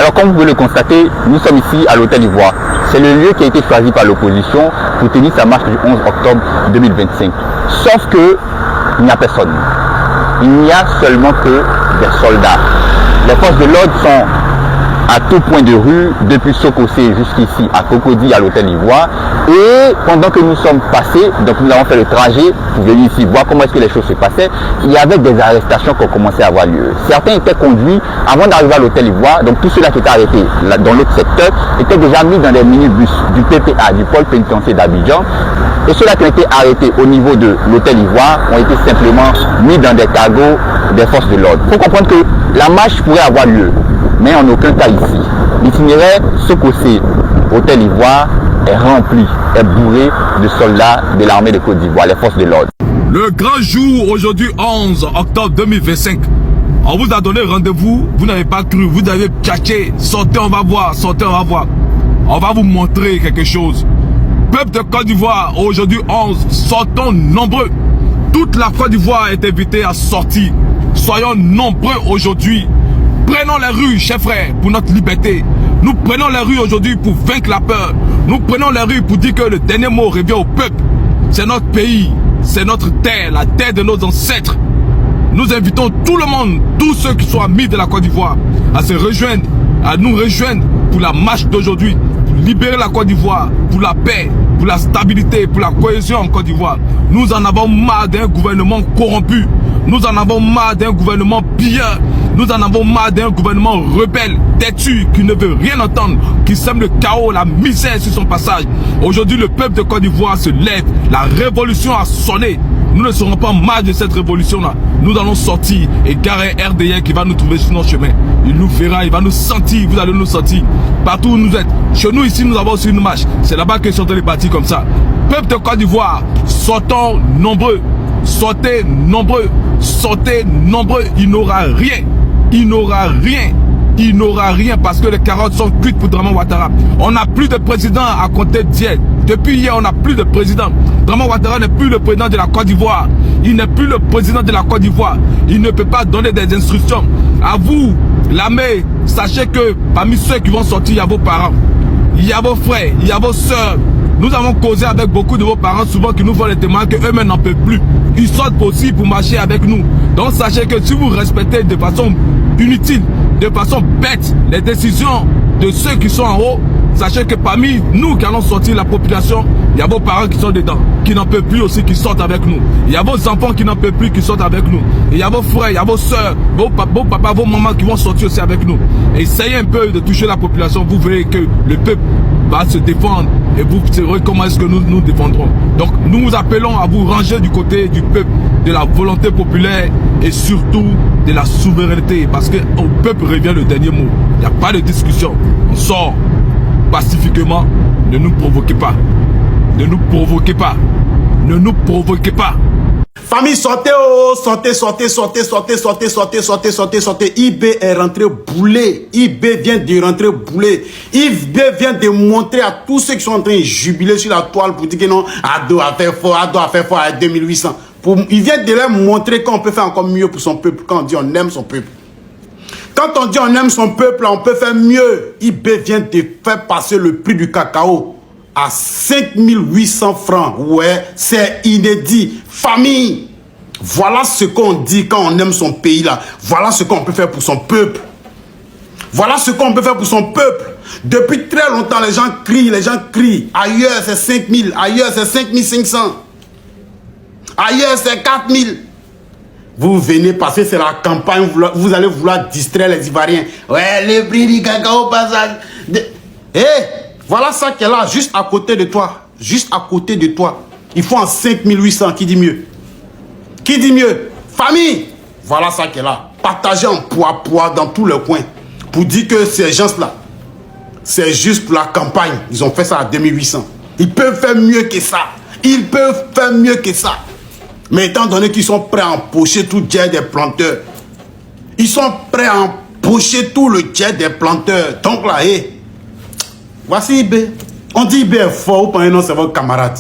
Alors comme vous pouvez le constater, nous sommes ici à l'Hôtel Ivoire. C'est le lieu qui a été choisi par l'opposition pour tenir sa marche du 11 octobre 2025. Sauf que il n'y a personne. Il n'y a seulement que des soldats. Les forces de l'ordre sont à tout point de rue, depuis Sokosé jusqu'ici à Cocody à l'Hôtel Ivoire. Et pendant que nous sommes passés, donc nous avons fait le trajet pour venir ici voir comment est-ce que les choses se passaient, il y avait des arrestations qui ont commencé à avoir lieu. Certains étaient conduits avant d'arriver à l'Hôtel Ivoire, donc tous ceux-là qui étaient arrêtés là, dans l'autre secteur étaient déjà mis dans des minibus du PPA, du pôle pénitentiaire d'Abidjan. Et ceux-là qui ont été arrêtés au niveau de l'Hôtel Ivoire ont été simplement mis dans des cargos des forces de l'ordre. Il faut comprendre que la marche pourrait avoir lieu, mais en aucun cas ici. L'itinéraire Sokosé, Hôtel Ivoire, est rempli, est bourré de soldats de l'armée de Côte d'Ivoire, les forces de l'ordre. Le grand jour, aujourd'hui 11 octobre 2025. On vous a donné rendez-vous, vous n'avez pas cru, vous avez tchatché, sortez, on va voir, sortez, on va voir. On va vous montrer quelque chose. Peuple de Côte d'Ivoire, aujourd'hui 11, sortons nombreux. Toute la Côte d'Ivoire est invitée à sortir. Soyons nombreux aujourd'hui. Prenons les rues, chers frères, pour notre liberté. Nous prenons les rues aujourd'hui pour vaincre la peur. Nous prenons les rues pour dire que le dernier mot revient au peuple. C'est notre pays, c'est notre terre, la terre de nos ancêtres. Nous invitons tout le monde, tous ceux qui sont amis de la Côte d'Ivoire, à se rejoindre, à nous rejoindre pour la marche d'aujourd'hui, pour libérer la Côte d'Ivoire, pour la paix, pour la stabilité, pour la cohésion en Côte d'Ivoire. Nous en avons marre d'un gouvernement corrompu. Nous en avons marre d'un gouvernement pilleur. Nous en avons marre d'un gouvernement rebelle, têtu, qui ne veut rien entendre, qui sème le chaos, la misère sur son passage. Aujourd'hui, le peuple de Côte d'Ivoire se lève. La révolution a sonné. Nous ne serons pas mal de cette révolution-là. Nous allons sortir et garer RDN qui va nous trouver sur notre chemin. Il nous verra, il va nous sentir, vous allez nous sentir. Partout où nous êtes. Chez nous ici, nous avons aussi une marche. C'est là-bas que sont les partis comme ça. Peuple de Côte d'Ivoire, sortons nombreux. Sortez nombreux. Sortez nombreux. Il n'aura rien. Il n'aura rien. Il n'aura rien parce que les carottes sont cuites pour Draman Ouattara. On n'a plus de président à compter d'hier. Depuis hier, on n'a plus de président. Draman Ouattara n'est plus le président de la Côte d'Ivoire. Il n'est plus le président de la Côte d'Ivoire. Il ne peut pas donner des instructions. À vous, l'armée, sachez que parmi ceux qui vont sortir, il y a vos parents. Il y a vos frères, il y a vos soeurs. Nous avons causé avec beaucoup de vos parents souvent qui nous font les témoins qu'eux-mêmes n'en peuvent plus. Ils sortent aussi pour marcher avec nous. Donc sachez que si vous respectez de façon inutile, de façon bête, les décisions de ceux qui sont en haut, sachez que parmi nous qui allons sortir la population, il y a vos parents qui sont dedans, qui n'en peuvent plus aussi, qui sortent avec nous. Il y a vos enfants qui n'en peuvent plus, qui sortent avec nous. Et il y a vos frères, il y a vos soeurs, vos papas, vos mamans qui vont sortir aussi avec nous. Et essayez un peu de toucher la population, vous verrez que le peuple va se défendre et vous verrez comment est-ce que nous nous défendrons. Donc nous vous appelons à vous ranger du côté du peuple, de la volonté populaire et surtout de la souveraineté, parce qu'au peuple revient le dernier mot. Il n'y a pas de discussion. On sort pacifiquement. Ne nous provoquez pas. Ne nous provoquez pas. Ne nous provoquez pas. Famille, sortez, oh, sortez, sortez, sortez, sortez, sortez, sortez, sortez, sortez, sortez. IB est rentré boulé. IB vient de rentrer boulé. IB vient de montrer à tous ceux qui sont en train de jubiler sur la toile pour dire que non, Ado a fait fort à 2800. Il vient de leur montrer qu'on peut faire encore mieux pour son peuple. Quand on dit on aime son peuple. Quand on dit on aime son peuple, on peut faire mieux. IB vient de faire passer le prix du cacao à 5800 francs. Ouais, c'est inédit. Famille, voilà ce qu'on dit quand on aime son pays là. Voilà ce qu'on peut faire pour son peuple. Voilà ce qu'on peut faire pour son peuple. Depuis très longtemps, les gens crient. Ailleurs, c'est 5000. Ailleurs, c'est 5500. Ailleurs, c'est 4000. Vous venez passer, c'est la campagne, vous allez vouloir distraire les Ivoiriens. Ouais, le prix du cacao passage. Voilà ça qui est là, juste à côté de toi. Juste à côté de toi. Il faut en 5800. Qui dit mieux? Qui dit mieux? Famille. Voilà ça qui est là. Partagez en poids dans tous les coins. Pour dire que ces gens-là, c'est juste pour la campagne. Ils ont fait ça à 2800. Ils peuvent faire mieux que ça. Ils peuvent faire mieux que ça. Mais étant donné qu'ils sont prêts à empocher tout le jet des planteurs. Ils sont prêts à empocher tout le jet des planteurs. Donc là, voici IB. On dit IB est fort ou pas, non, c'est votre camarade.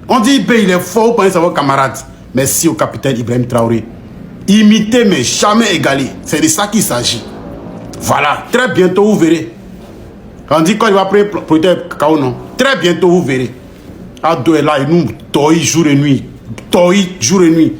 On dit IB, il est fort ou pas, c'est votre camarade. Merci au capitaine Ibrahim Traoré. Imiter mais jamais égaler. C'est de ça qu'il s'agit. Voilà, très bientôt vous verrez. On dit quand il va prendre peut-être cacao, non. Très bientôt vous verrez. Ado est là et nous toy jour et nuit. Toy jour et nuit.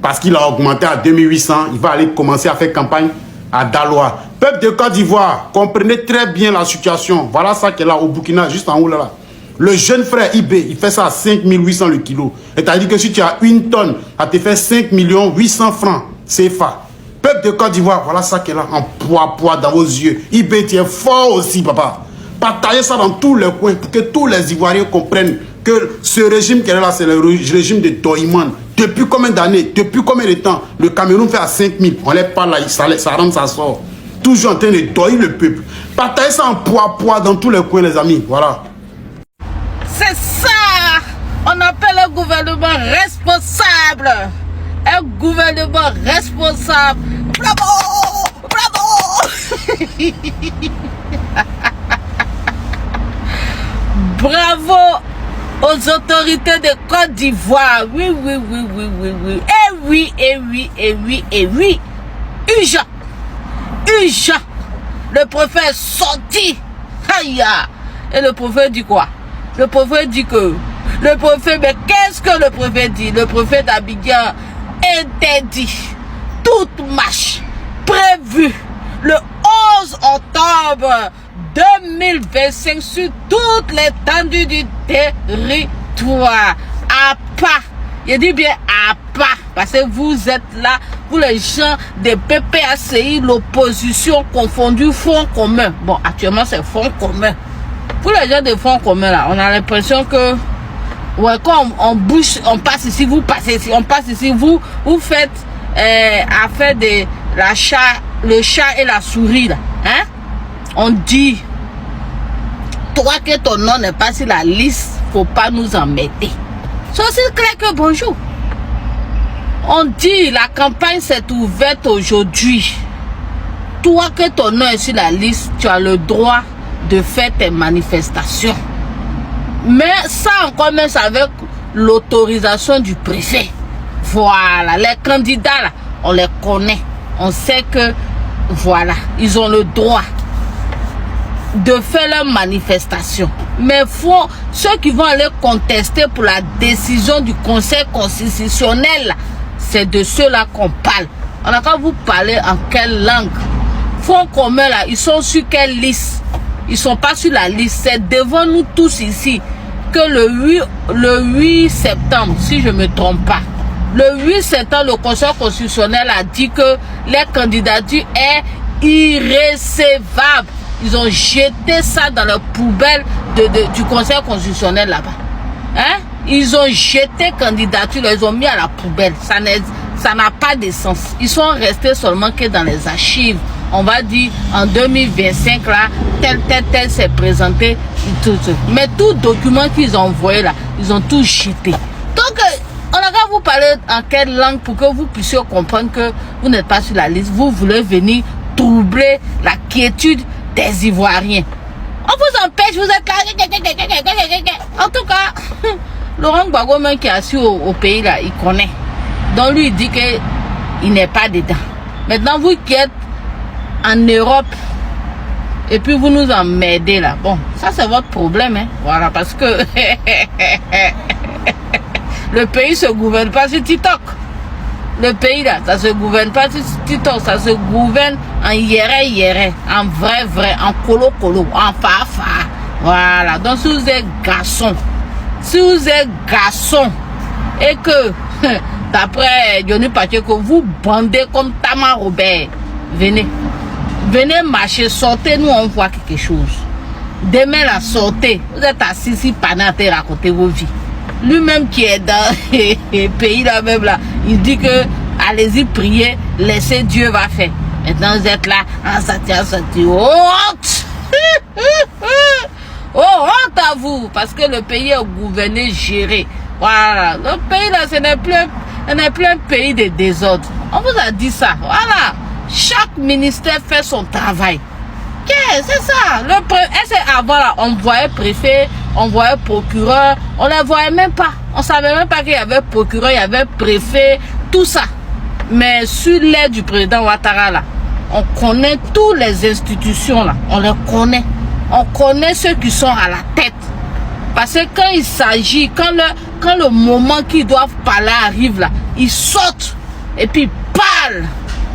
Parce qu'il a augmenté à 2800. Il va aller commencer à faire campagne à Daloa. Peuple de Côte d'Ivoire, comprenez très bien la situation. Voilà ça qui est là au Burkina, juste en haut là. Le jeune frère IB, il fait ça à 5800 le kilo. C'est-à-dire que si tu as une tonne, ça te fait 5 800 francs CFA. Peuple de Côte d'Ivoire, voilà ça qui est là, en poids dans vos yeux. IB, tu es fort aussi, papa. Partagez ça dans tous les coins pour que tous les Ivoiriens comprennent que ce régime qui est là, c'est le régime de Doïman. Depuis combien d'années, depuis combien de temps, le Cameroun fait à 5000. On les parle là, ça rentre, ça sort. Toujours en train de doyer le peuple. Partagez ça en poids dans tous les coins, les amis. Voilà. C'est ça. On appelle un gouvernement responsable. Un gouvernement responsable. Bravo! Bravo! Bravo aux autorités de Côte d'Ivoire. Oui, oui, oui, oui, oui, oui. Eh oui, eh oui, eh oui, eh oui. Uja. Uja. Le prophète est sorti. Aïe. Et le prophète dit quoi? Le prophète dit que... Le prophète, mais qu'est-ce que le prophète dit? Le prophète Abidjan interdit toute marche prévue le 11 octobre 2025 sur toute l'étendue du territoire. À pas. Je dis bien à pas. Parce que vous êtes là, vous les gens des PPACI, l'opposition confondue, Front commun. Bon, actuellement c'est Front commun. Pour les gens des Fonds communs là, on a l'impression que ouais, quand on bouge, on passe ici, vous passez ici, on passe ici, vous faites affaire de le chat et la souris là, hein? On dit, toi que ton nom n'est pas sur la liste, faut pas nous embêter. C'est aussi clair que bonjour. On dit, la campagne s'est ouverte aujourd'hui. Toi que ton nom est sur la liste, tu as le droit de faire tes manifestations. Mais ça encore même avec l'autorisation du préfet. Voilà, les candidats là, on les connaît. On sait que, voilà, ils ont le droit de faire leur manifestation. Mais faut, ceux qui vont aller contester pour la décision du Conseil constitutionnel, c'est de ceux-là qu'on parle. On a qu'à vous parler en quelle langue? Fonds commun là, ils sont sur quelle liste? Ils sont pas sur la liste. C'est devant nous tous ici que le 8 septembre, si je me trompe pas, le 8 septembre, le Conseil constitutionnel a dit que les candidatures est irrécevable. Ils ont jeté ça dans la poubelle du Conseil constitutionnel là-bas. Hein? Ils ont jeté candidature, ils ont mis à la poubelle. Ça n'a pas de sens. Ils sont restés seulement que dans les archives. On va dire en 2025 là, tel s'est présenté. Tout. Mais tout document qu'ils ont envoyé là, ils ont tout jeté. Donc, on a qu'à vous parler en quelle langue pour que vous puissiez comprendre que vous n'êtes pas sur la liste. Vous voulez venir troubler la quiétude des Ivoiriens. On vous empêche, vous êtes là. En tout cas, Laurent Gbagbo qui est assis au pays là, il connaît. Donc lui il dit qu'il n'est pas dedans. Maintenant vous qui êtes en Europe et puis vous nous emmerdez là. Bon, ça c'est votre problème, hein. Voilà, parce que le pays se gouverne pas sur TikTok. Le pays là, ça se gouverne pas sur TikTok, ça se gouverne en yéré, en vrai, en colo, en fa. Voilà, donc si vous êtes garçon, et que d'après Johnny Pacheco, vous bandez comme Tama Robert, venez marcher, sortez, nous on voit quelque chose. Demain la sortez, vous êtes assis ici pendant à raconter vos vies. Lui-même qui est dans le pays là même là, il dit que allez-y prier, laissez Dieu va faire. Maintenant vous êtes là, en sorti. Oh, honte! Oh, honte à vous, parce que le pays est gouverné, géré. Voilà, le pays là, ce n'est plus un pays de désordre. On vous a dit ça, voilà. Chaque ministère fait son travail. C'est ça. Avant là, on voyait préfet, on voyait procureur, on ne les voyait même pas. On ne savait même pas qu'il y avait procureur, il y avait préfet, tout ça. Mais sur l'aide du président Ouattara là, On connaît toutes les institutions là, on les connaît. On connaît ceux qui sont à la tête. Parce que quand il s'agit, quand le moment qu'ils doivent parler arrive là, ils sautent et puis parlent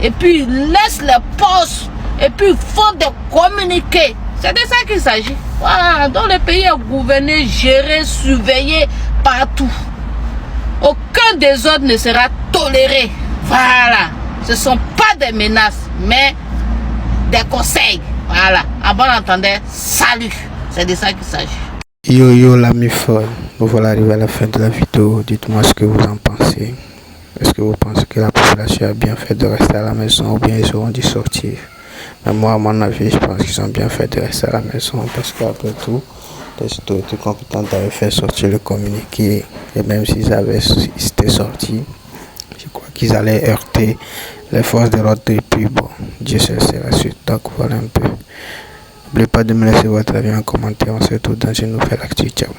et puis ils laissent les postes et puis ils font des communiqués. C'est de ça qu'il s'agit. Voilà, donc le pays est gouverné, géré, surveillé partout. Aucun désordre ne sera toléré. Voilà. Ce ne sont pas des menaces, mais des conseils. Voilà. À bon entendeur, salut. C'est de ça qu'il s'agit. Yo l'ami Ford, nous voilà arrivés à la fin de la vidéo. Dites-moi ce que vous en pensez. Est-ce que vous pensez que la population a bien fait de rester à la maison ou bien ils auront dû sortir? Mais moi, à mon avis, je pense qu'ils ont bien fait de rester à la maison parce qu'après tout, les autorités compétentes avaient fait sortir le communiqué et même s'ils étaient sortis, je crois qu'ils allaient heurter les forces de l'ordre et puis bon, Dieu seul sait la suite. Donc voilà un peu. N'oubliez pas de me laisser votre avis en commentaire. On se retrouve dans une nouvelle actu. Ciao.